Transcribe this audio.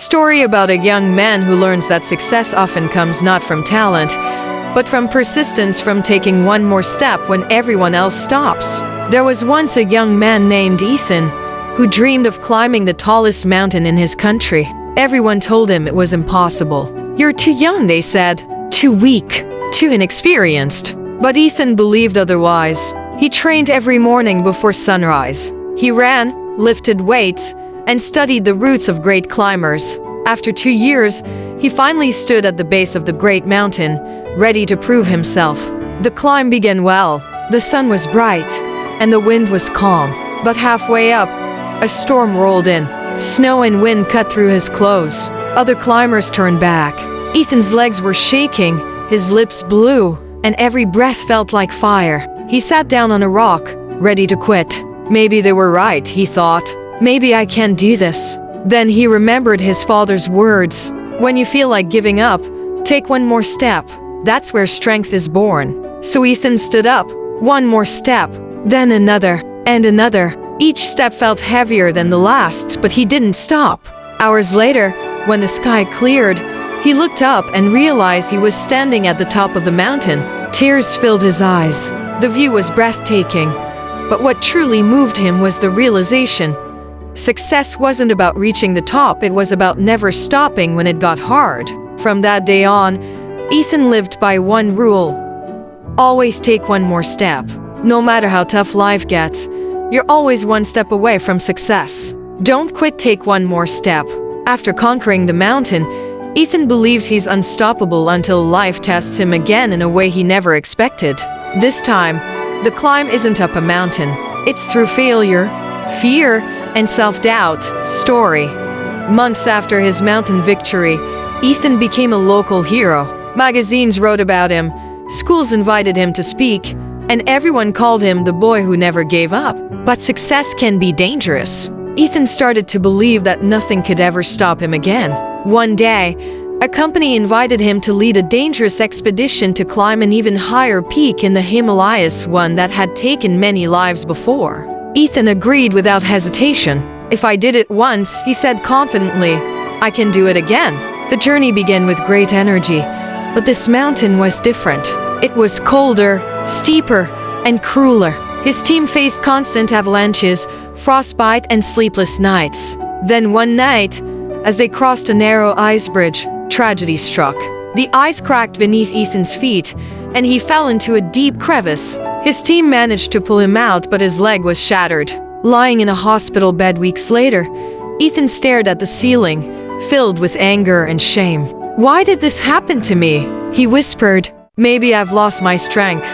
Story about a young man who learns that success often comes not from talent, but from persistence, from taking one more step when everyone else stops. There was once a young man named Ethan who dreamed of climbing the tallest mountain in his country. Everyone told him it was impossible. "You're too young," they said. "Too weak. Too inexperienced." But Ethan believed otherwise. He trained every morning before sunrise. He ran, lifted weights, and studied the routes of great climbers. After 2 years, he finally stood at the base of the great mountain, ready to prove himself. The climb began well. The sun was bright, and the wind was calm. But halfway up, a storm rolled in. Snow and wind cut through his clothes. Other climbers turned back. Ethan's legs were shaking, his lips blue, and every breath felt like fire. He sat down on a rock, ready to quit. Maybe they were right, he thought. Maybe I can't do this. Then he remembered his father's words. When you feel like giving up, take one more step. That's where strength is born. So Ethan stood up. One more step, then another, and another. Each step felt heavier than the last, but he didn't stop. Hours later, when the sky cleared, he looked up and realized he was standing at the top of the mountain. Tears filled his eyes. The view was breathtaking. But what truly moved him was the realization. Success wasn't about reaching the top, it was about never stopping when it got hard. From that day on, Ethan lived by one rule. Always take one more step. No matter how tough life gets, you're always one step away from success. Don't quit, take one more step. After conquering the mountain, Ethan believes he's unstoppable until life tests him again in a way he never expected. This time, the climb isn't up a mountain. It's through failure, fear, and self-doubt. Story. Months after his mountain victory, Ethan became a local hero. Magazines wrote about him, schools invited him to speak, and everyone called him the boy who never gave up. But success can be dangerous. Ethan started to believe that nothing could ever stop him again. One day, a company invited him to lead a dangerous expedition to climb an even higher peak in the Himalayas, one that had taken many lives before. Ethan agreed without hesitation. "If I did it once," he said confidently, "I can do it again." The journey began with great energy, but this mountain was different. It was colder, steeper, and crueler. His team faced constant avalanches, frostbite, and sleepless nights. Then one night, as they crossed a narrow ice bridge, tragedy struck. The ice cracked beneath Ethan's feet, and he fell into a deep crevice. His team managed to pull him out, but his leg was shattered. Lying in a hospital bed weeks later, Ethan stared at the ceiling, filled with anger and shame. "Why did this happen to me?" he whispered. "Maybe I've lost my strength.